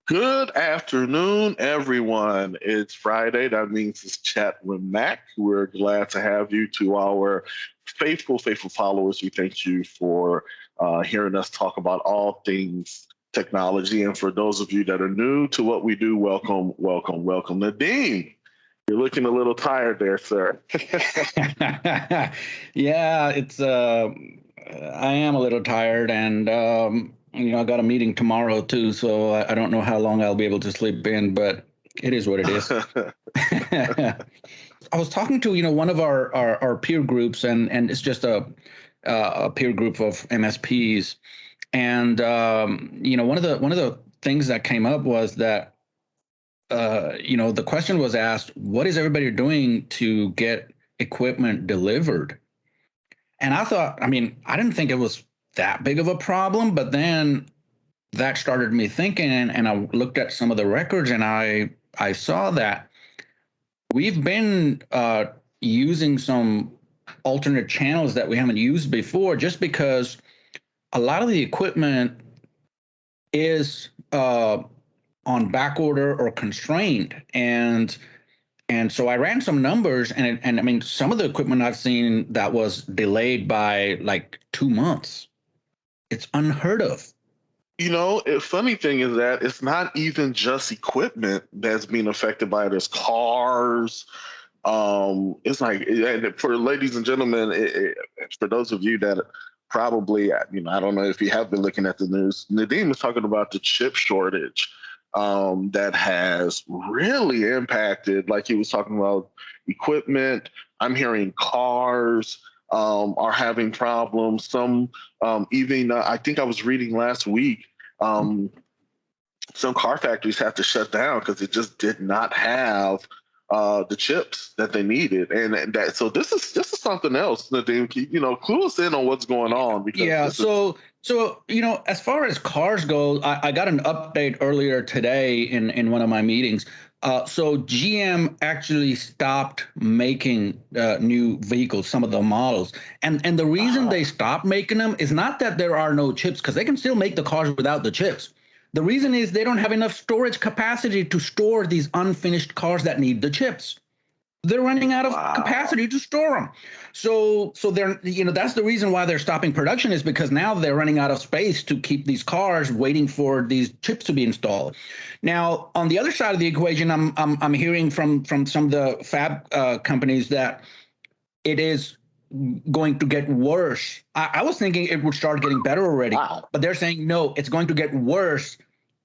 Good afternoon, everyone. It's Friday. That means it's Chat with Mac. We're glad to have you. To our faithful followers, we thank you for hearing us talk about all things technology. And for those of you that are new to what we do, welcome. Nadeem, you're looking a little tired there, sir. Yeah, it's I am a little tired, and I got a meeting tomorrow too, so I don't know how long I'll be able to sleep in, but it is what it is. I was talking to one of our peer groups, and it's just a peer group of MSPs, and one of the things that came up was that the question was asked, what is everybody doing to get equipment delivered? And I thought, I didn't think it was that big of a problem, but then that started me thinking, and I looked at some of the records, and I saw that we've been using some alternate channels that we haven't used before, just because a lot of the equipment is on back order or constrained, and so I ran some numbers, and some of the equipment I've seen that was delayed by like 2 months. It's unheard of. Funny thing is that it's not even just equipment that's being affected by it. There's cars. It's like, and for ladies and gentlemen, for those of you that probably, I don't know if you have been looking at the news, Nadeem was talking about the chip shortage that has really impacted, like he was talking about equipment. I'm hearing cars are having problems. Some even, I think I was reading last week, some car factories have to shut down because it just did not have the chips that they needed, and that. So this is something else, Nadeem. Clue us in on what's going on. Because yeah. So as far as cars go, I got an update earlier today in one of my meetings. So GM actually stopped making new vehicles, some of the models, and the reason they stopped making them is not that there are no chips, because they can still make the cars without the chips. The reason is they don't have enough storage capacity to store these unfinished cars that need the chips. They're running out of capacity to store them. So they're, that's the reason why they're stopping production, is because now they're running out of space to keep these cars waiting for these chips to be installed. Now, on the other side of the equation, I'm hearing from some of the fab companies that it is going to get worse. I was thinking it would start getting better already, but they're saying no, it's going to get worse.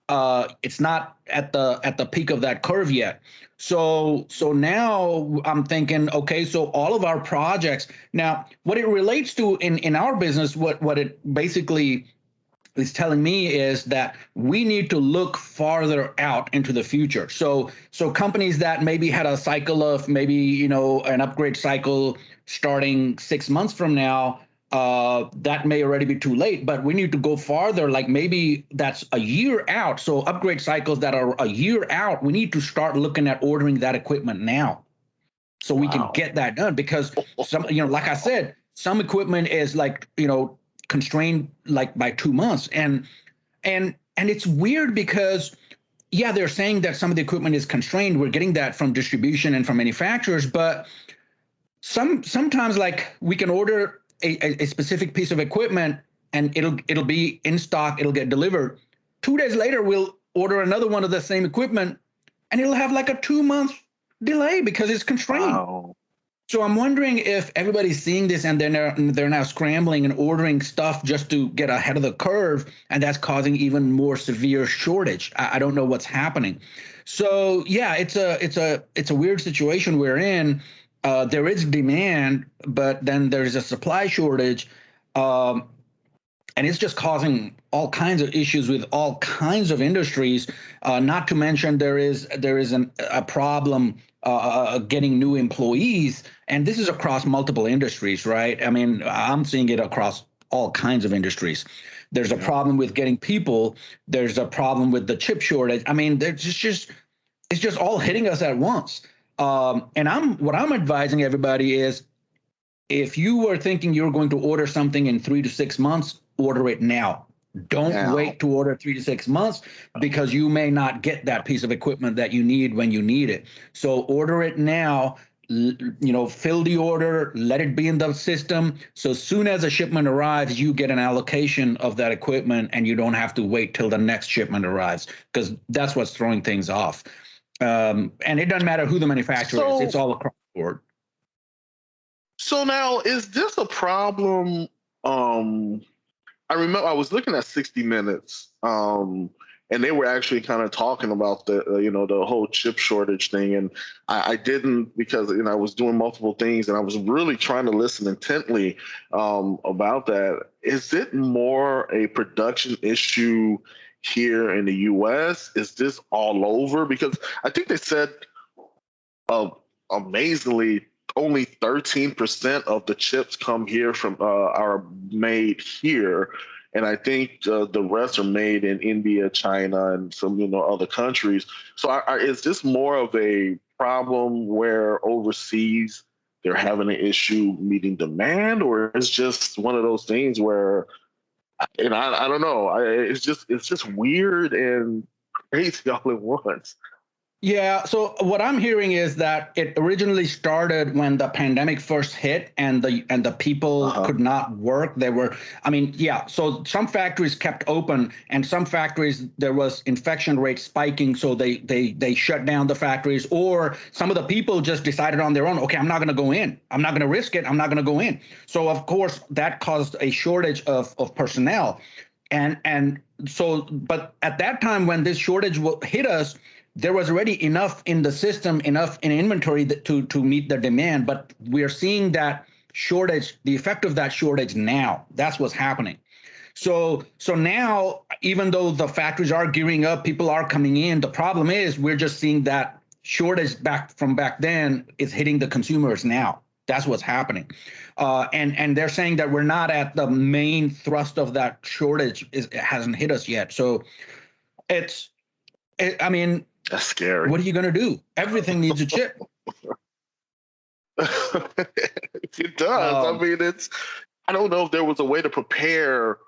It's not at the peak of that curve yet. So now I'm thinking, okay, so all of our projects now, what it relates to in our business, what it basically is telling me is that we need to look farther out into the future. So companies that maybe had a cycle of maybe an upgrade cycle starting 6 months from now, that may already be too late, but we need to go farther, like maybe that's a year out. So upgrade cycles that are a year out, we need to start looking at ordering that equipment now so we can get that done, because some, like I said, some equipment is like, constrained like by 2 months. And it's weird because, yeah, they're saying that some of the equipment is constrained. We're getting that from distribution and from manufacturers, but sometimes like we can order a specific piece of equipment and it'll be in stock, it'll get delivered. 2 days later, we'll order another one of the same equipment and it'll have like a 2 month delay because it's constrained. Wow. So I'm wondering if everybody's seeing this and they're now scrambling and ordering stuff just to get ahead of the curve, and that's causing even more severe shortage. I don't know what's happening. So yeah, it's a weird situation we're in. There is demand, but then there's a supply shortage, and it's just causing all kinds of issues with all kinds of industries. Not to mention there is a problem getting new employees, and this is across multiple industries, right? I'm seeing it across all kinds of industries. There's a problem with getting people. There's a problem with the chip shortage. It's just all hitting us at once. And what I'm advising everybody is, if you were thinking you're going to order something in 3 to 6 months, order it now. Don't Now, wait to order 3 to 6 months because you may not get that piece of equipment that you need when you need it. So order it now. Fill the order, let it be in the system. So as soon as a shipment arrives, you get an allocation of that equipment, and you don't have to wait till the next shipment arrives, because that's what's throwing things off. And it doesn't matter who the manufacturer is; it's so all across the board. so now is this a problem? Um, I remember I was looking at 60 Minutes, and they were actually kind of talking about the whole chip shortage thing, and I didn't, because I was doing multiple things, and I was really trying to listen intently about that. Is it more a production issue here in the U.S.? Is this all over? Because I think they said, uh, amazingly, only 13% of the chips come here from are made here, and I think the rest are made in India, China, and some other countries. So, is this more of a problem where overseas they're having an issue meeting demand, or it's just one of those things where, and I don't know, it's just weird and crazy all at once. Yeah, so what I'm hearing is that it originally started when the pandemic first hit, and the Uh people huh. could not work. They were, I mean, yeah, so some factories kept open, and some factories there was infection rate spiking, so they shut down the factories, or some of the people just decided on their own, okay, I'm not going to go in. I'm not going to risk it. I'm not going to go in. So of course that caused a shortage of personnel. And so, but at that time when this shortage hit us, there was already enough in the system, enough in inventory to meet the demand. But we are seeing that shortage, the effect of that shortage now. That's what's happening. So now, even though the factories are gearing up, people are coming in, the problem is we're just seeing that shortage back then is hitting the consumers now. That's what's happening. And they're saying that we're not at the main thrust of that shortage. It hasn't hit us yet. So it's, I mean, That's scary. what are you going to do? Everything needs a chip. It does. I Um, mean, I don't know if there was a way to prepare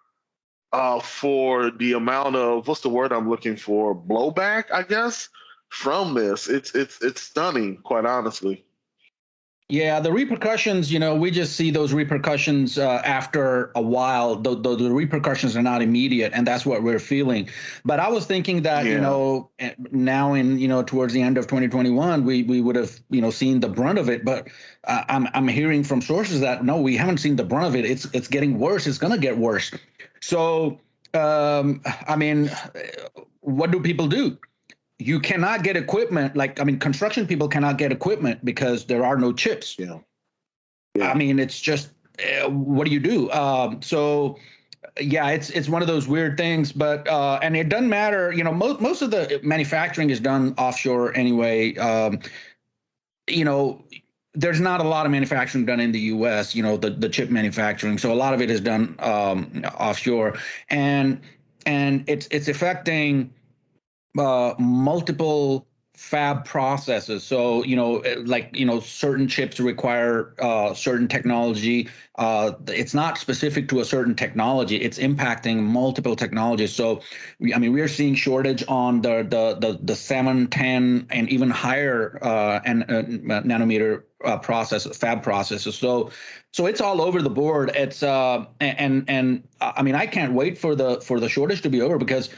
for the amount of, what's the word I'm looking for, blowback, I guess, from this. It's stunning, quite honestly. Yeah, the repercussions, we just see those repercussions after a while. The repercussions are not immediate, and that's what we're feeling. But I was thinking that, Yeah. now in, towards the end of 2021, we would have, seen the brunt of it. But I'm hearing from sources that no, we haven't seen the brunt of it. It's getting worse. It's going to get worse. So, I mean, what do people do? You cannot get equipment. Like, I mean, construction people cannot get equipment because there are no chips. Yeah. I Yeah. mean, it's just, what do you do? So yeah, it's one of those weird things. But and it doesn't matter. Most of the manufacturing is done offshore anyway. You know, there's not a lot of manufacturing done in the U.S. The chip manufacturing. So a lot of it is done offshore, and it's affecting multiple fab processes. So, like, certain chips require certain technology. It's not specific to a certain technology. It's impacting multiple technologies. So, I mean, we're seeing shortage on the 7, 10, and even higher nanometer fab processes. So it's all over the board. It's and I mean, I can't wait for the shortage to be over, because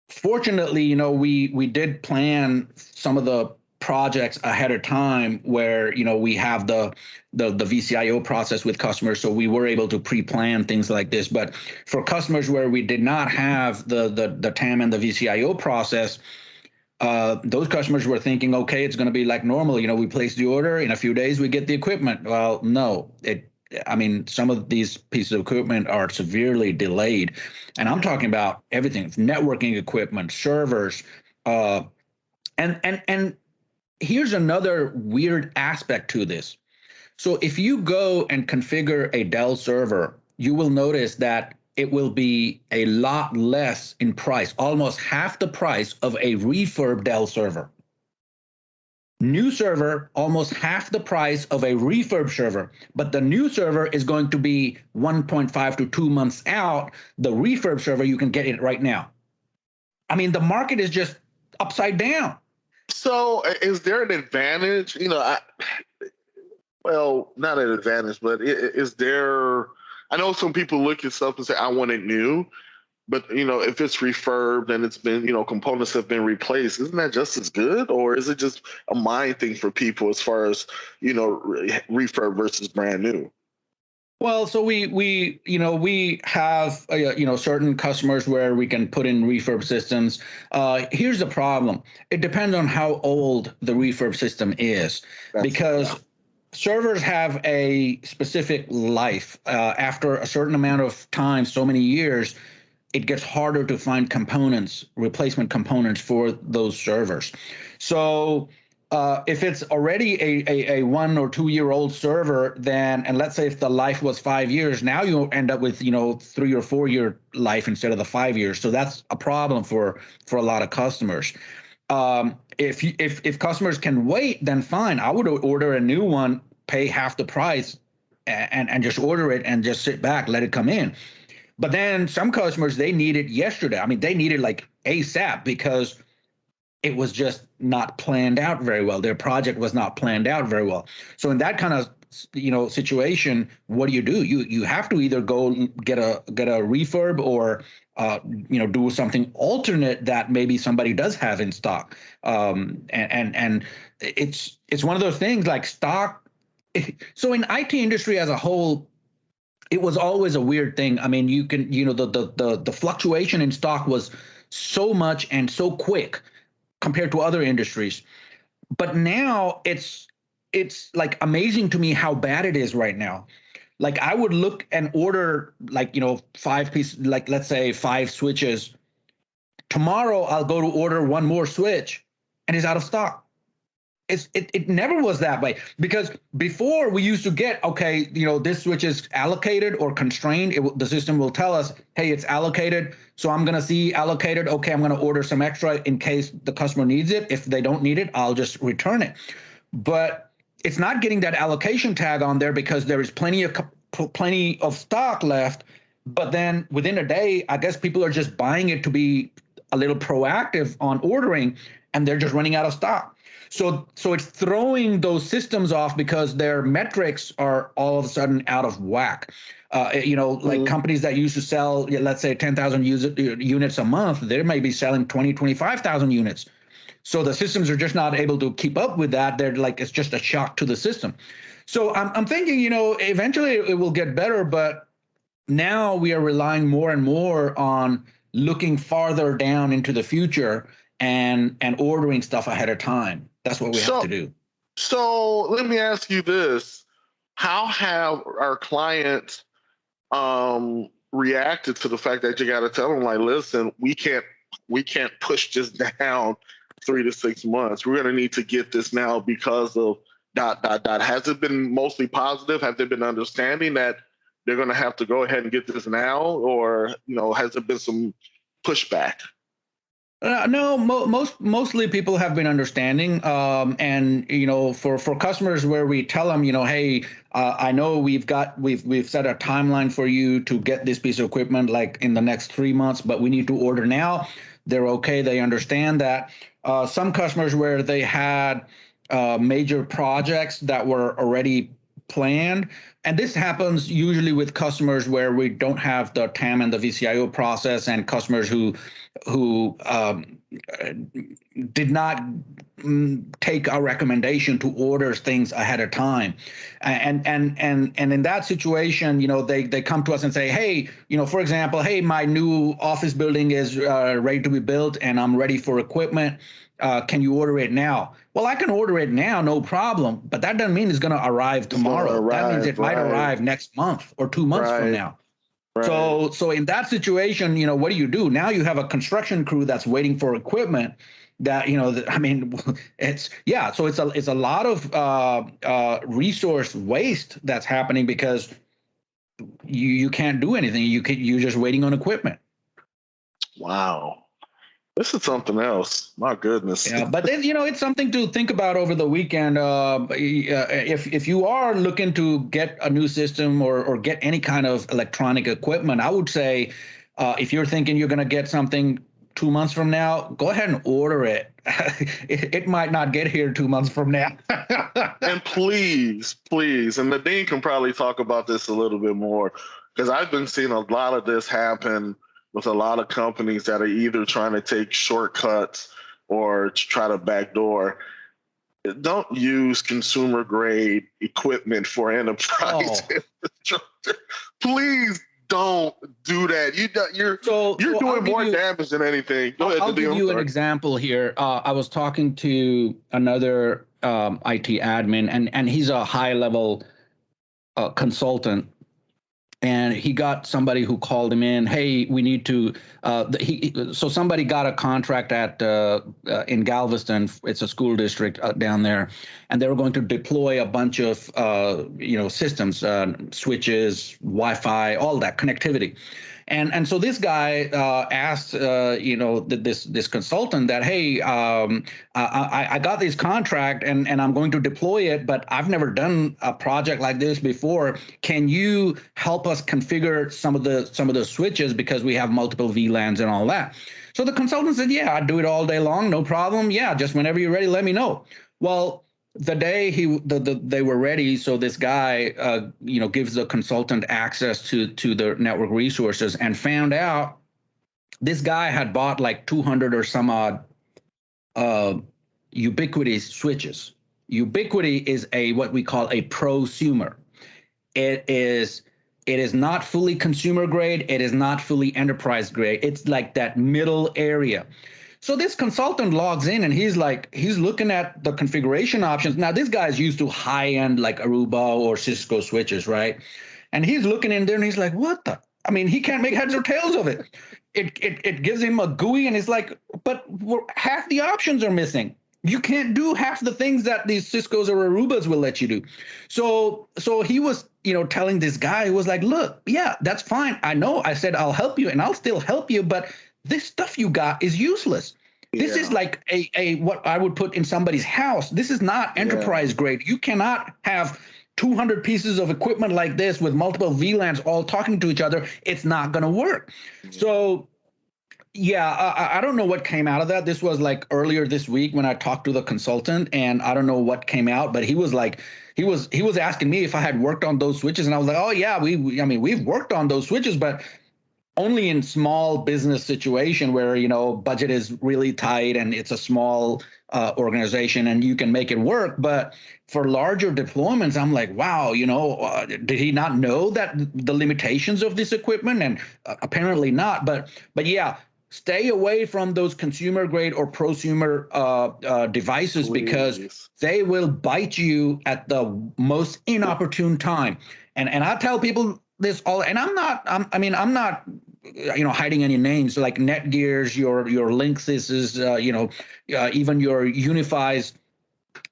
fortunately, we did plan some of the projects ahead of time, where we have the VCIO process with customers, so we were able to pre-plan things like this. But for customers where we did not have the TAM and the VCIO process, those customers were thinking, okay, it's going to be like normal. We place the order, in a few days we get the equipment. Well, no, I mean, some of these pieces of equipment are severely delayed, and I'm Yeah. talking about everything: networking equipment, servers, uh, and here's another weird aspect to this. So if you go and configure a Dell server, you will notice that it will be a lot less in price, almost half the price of a refurb Dell server. New server, almost half the price of a refurb server, but the new server is going to be 1.5 to 2 months out. The refurb server, you can get it right now. I mean, the market is just upside down. So, is there an advantage? Well, not an advantage, but is there? I know some people look at stuff and say, "I want it new," but if it's refurbed and it's been, components have been replaced, isn't that just as good, or is it just a mind thing for people as far as refurb versus brand new? Well, so we have certain customers where we can put in refurb systems. Here's the problem: it depends on how old the refurb system is, because servers have a specific life. After a certain amount of time, so many years, it gets harder to find components, replacement components for those servers. So if it's already a 1 or 2 year old server, then, and let's say if the life was 5 years, now you end up with 3 or 4 year life instead of the 5 years. So that's a problem for a lot of customers. If customers can wait, then fine. I would order a new one, pay half the price, and just order it and just sit back, let it come in. But then some customers, they need it yesterday. I mean, they need it like ASAP because it was just not planned out very well. Their project was not planned out very well. So in that kind of situation, what do? You have to either go get a refurb, or do something alternate that maybe somebody does have in stock. And it's one of those things like stock. So in IT industry as a whole, it was always a weird thing. I mean, you can, the fluctuation in stock was so much and so quick compared to other industries. But now it's like amazing to me how bad it is right now. Like I would look and order like, 5 pieces, like let's say 5 switches. Tomorrow I'll go to order one more switch and it's out of stock. It never was that way, because before we used to get, okay, this switch is allocated or constrained. The system will tell us, hey, it's allocated. So I'm going to see allocated. Okay, I'm going to order some extra in case the customer needs it. If they don't need it, I'll just return it. But it's not getting that allocation tag on there because there is plenty of stock left. But then within a day, I guess people are just buying it to be a little proactive on ordering, and they're just running out of stock. So it's throwing those systems off because their metrics are all of a sudden out of whack. Like companies that used to sell, let's say 10,000 units a month, they may be selling 20, 25,000 units. So the systems are just not able to keep up with that. They're like, it's just a shock to the system. So I'm thinking, eventually it will get better, but now we are relying more and more on looking farther down into the future and ordering stuff ahead of time. That's what we have to do. So let me ask you this: how have our clients reacted to the fact that you got to tell them, like, listen, we can't push this down 3 to 6 months. We're going to need to get this now because of dot dot dot. Has it been mostly positive? Have they been understanding that they're going to have to go ahead and get this now, or has there been some pushback? No, mostly people have been understanding, and for customers where we tell them, hey, I know we've set a timeline for you to get this piece of equipment like in the next 3 months, but we need to order now. They're okay. They understand that. Some customers where they had major projects that were already planned. And this happens usually with customers where we don't have the TAM and the VCIO process, and customers who did not take our recommendation to order things ahead of time. And in that situation, they come to us and say, hey, for example, hey, my new office building is ready to be built and I'm ready for equipment. Can you order it now? Well, I can order it now, no problem. But that doesn't mean it's going to arrive tomorrow. That means it might arrive next month or 2 months from now. Right. So in that situation, what do? Now you have a construction crew that's waiting for equipment that, it's a lot of resource waste that's happening because you can't do anything. You're just waiting on equipment. Wow. This is something else. My goodness. Yeah, but then it's something to think about over the weekend. If you are looking to get a new system or get any kind of electronic equipment, I would say if you're thinking you're going to get something 2 months from now, go ahead and order it. It might not get here 2 months from now. And please, and Nadine can probably talk about this a little bit more because I've been seeing a lot of this happen with a lot of companies that are either trying to take shortcuts or try to backdoor. Don't use consumer grade equipment for enterprise infrastructure. Please don't do that. You're doing more damage than anything. Go ahead, I'll Nadine. give you an example here. I was talking to another IT admin, and he's a high level consultant, and he got somebody who called him in. Hey, we need to. So somebody got a contract at in Galveston. It's a school district down there, and they were going to deploy a bunch of systems, switches, Wi-Fi, all that connectivity. And so this guy asked this consultant that, hey, I got this contract and I'm going to deploy it, but I've never done a project like this before. Can you help us configure some of the switches, because we have multiple VLANs and all that? So the consultant said, yeah, I'd do it all day long, no problem. Yeah, just whenever you're ready, let me know. Well, the day they were ready, so this guy gives the consultant access to the network resources, and found out this guy had bought like 200 or some odd Ubiquiti switches. Ubiquiti is what we call a prosumer. It is not fully consumer grade. It is not fully enterprise grade. It's like that middle area. So this consultant logs in and he's looking at the configuration options. Now, this guy's used to high-end like Aruba or Cisco switches, right? And he's looking in there and he's like, what the? I mean, he can't make heads or tails of it. It gives him a GUI and it's like, but half the options are missing. You can't do half the things that these Ciscos or Arubas will let you do. So he was, telling this guy, he was like, look, yeah, that's fine. I know. I said, I'll help you and I'll still help you, but this stuff you got is useless. Yeah. This is like a what I would put in somebody's house. This is not enterprise grade. You cannot have 200 pieces of equipment like this with multiple VLANs all talking to each other. It's not going to work. Mm-hmm. So, yeah, I don't know what came out of that. This was like earlier this week when I talked to the consultant, and I don't know what came out, but he was like, he was asking me if I had worked on those switches, and I was like, oh yeah, we've worked on those switches, but only in small business situation where budget is really tight and it's a small organization and you can make it work. But for larger deployments, I'm like, wow, did he not know that the limitations of this equipment? And apparently not. But yeah, stay away from those consumer grade or prosumer devices. Please. Because they will bite you at the most inopportune time. And I tell people this all, and I'm not hiding any names like Netgears, your Linksys, even your Unifies.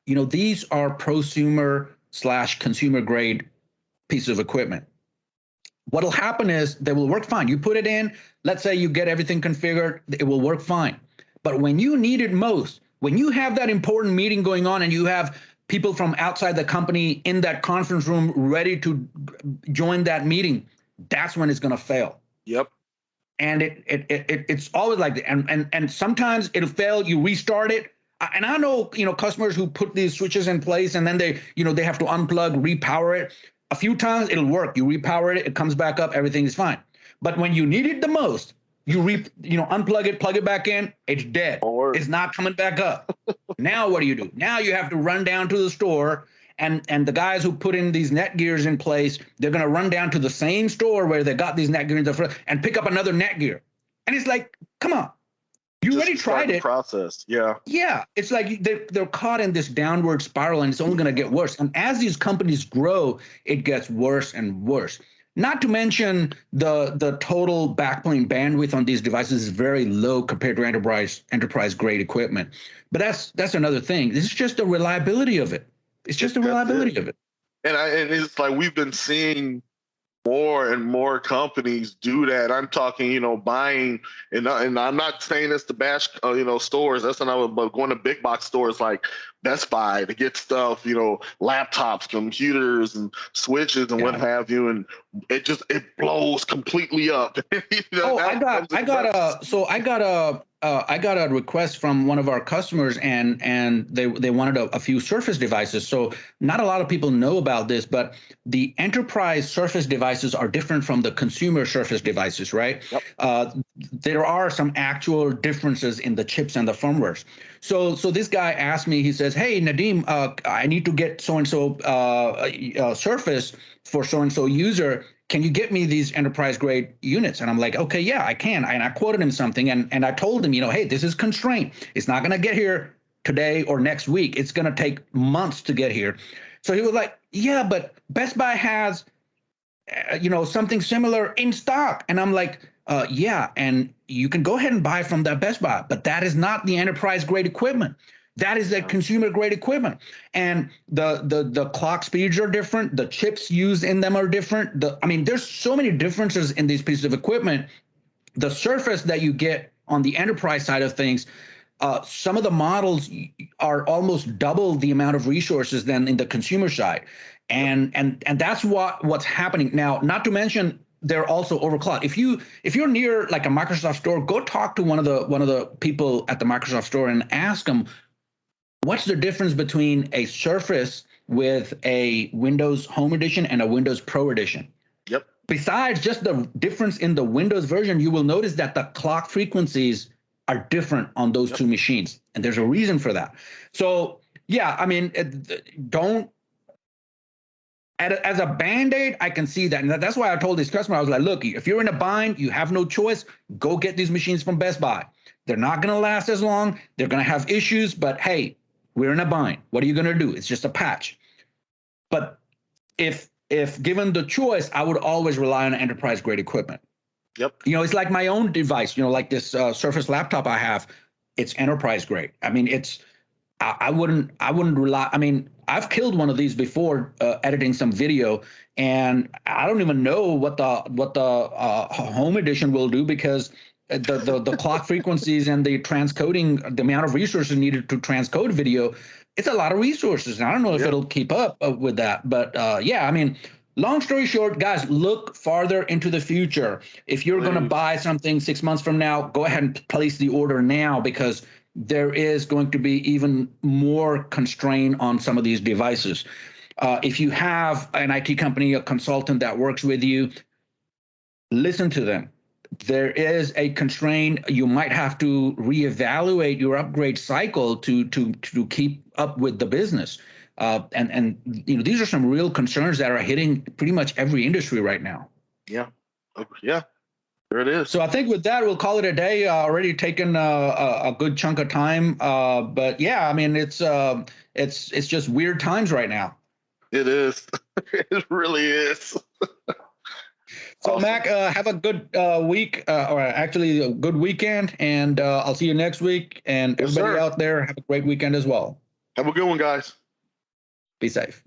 These are prosumer / consumer grade pieces of equipment. What'll happen is they will work fine. You put it in, let's say you get everything configured, it will work fine. But when you need it most, when you have that important meeting going on and you have people from outside the company in that conference room ready to join that meeting, that's when it's going to fail. Yep. And it's always like that. And sometimes it'll fail. You restart it. And I know, customers who put these switches in place and then they have to unplug, repower it. A few times it'll work. You repower it, it comes back up, everything is fine. But when you need it the most, you unplug it, plug it back in, it's dead. It's not coming back up. Now what do? Now you have to run down to the store, and the guys who put in these Netgears in place, they're going to run down to the same store where they got these Netgears and pick up another Netgear. And it's like, come on. You already tried it. Process, yeah. Yeah, it's like they're caught in this downward spiral, and it's only going to get worse. And as these companies grow, it gets worse and worse. Not to mention the total backplane bandwidth on these devices is very low compared to enterprise grade equipment. But that's another thing. This is just the reliability of it. It's just the reliability of it. And it's like we've been seeing more and more companies do that. I'm talking, buying, and I'm not saying this to bash, stores. That's another, but going to big box stores like Best Buy to get stuff, laptops, computers, and switches and what Yeah. have you, and it blows completely up. Oh, That comes in I got a request from one of our customers, and they wanted a few Surface devices. So not a lot of people know about this, but the enterprise Surface devices are different from the consumer Surface devices, right? Yep. There are some actual differences in the chips and the firmwares. So this guy asked me, he says, "Hey, Nadeem, I need to get so and so Surface for so and so user. Can you get me these enterprise grade units?" And I'm like, okay, yeah, I can. And I quoted him something, and I told him, hey, this is constraint. It's not going to get here today or next week. It's going to take months to get here. So he was like, yeah, but Best Buy has, something similar in stock. And I'm like, yeah, and you can go ahead and buy from that Best Buy, but that is not the enterprise grade equipment. That is a consumer grade equipment, and the clock speeds are different. The chips used in them are different. There's so many differences in these pieces of equipment. The Surface that you get on the enterprise side of things, some of the models are almost double the amount of resources than in the consumer side, and that's what's happening now. Not to mention, they're also overclocked. If you're near like a Microsoft store, go talk to one of the people at the Microsoft store and ask them, what's the difference between a Surface with a Windows Home Edition and a Windows Pro Edition? Yep. Besides just the difference in the Windows version, you will notice that the clock frequencies are different on those two machines, and there's a reason for that. So, yeah, don't. As a Band-Aid, I can see that. And that's why I told this customer, I was like, look, if you're in a bind, you have no choice, go get these machines from Best Buy. They're not going to last as long. They're going to have issues, but hey, we're in a bind. What are you going to do? It's just a patch. But if given the choice, I would always rely on enterprise grade equipment. Yep. It's like my own device, like this Surface laptop I have. It's enterprise grade. I wouldn't rely. I've killed one of these before editing some video, and I don't even know what the home edition will do, because the clock frequencies and the transcoding, the amount of resources needed to transcode video, it's a lot of resources. And I don't know if it'll keep up with that. But long story short, guys, look farther into the future. If you're going to buy something 6 months from now, go ahead and place the order now, because there is going to be even more constraint on some of these devices. If you have an IT company, a consultant that works with you, listen to them. There is a constraint. You might have to reevaluate your upgrade cycle to keep up with the business. And these are some real concerns that are hitting pretty much every industry right now. Yeah. Yeah. There it is. So I think with that, we'll call it a day. Already taken a good chunk of time. But yeah, it's just weird times right now. It is. It really is. So Awesome. Mac, have a good week, or actually a good weekend, and I'll see you next week. And everybody out there, have a great weekend as well. Have a good one, guys. Be safe.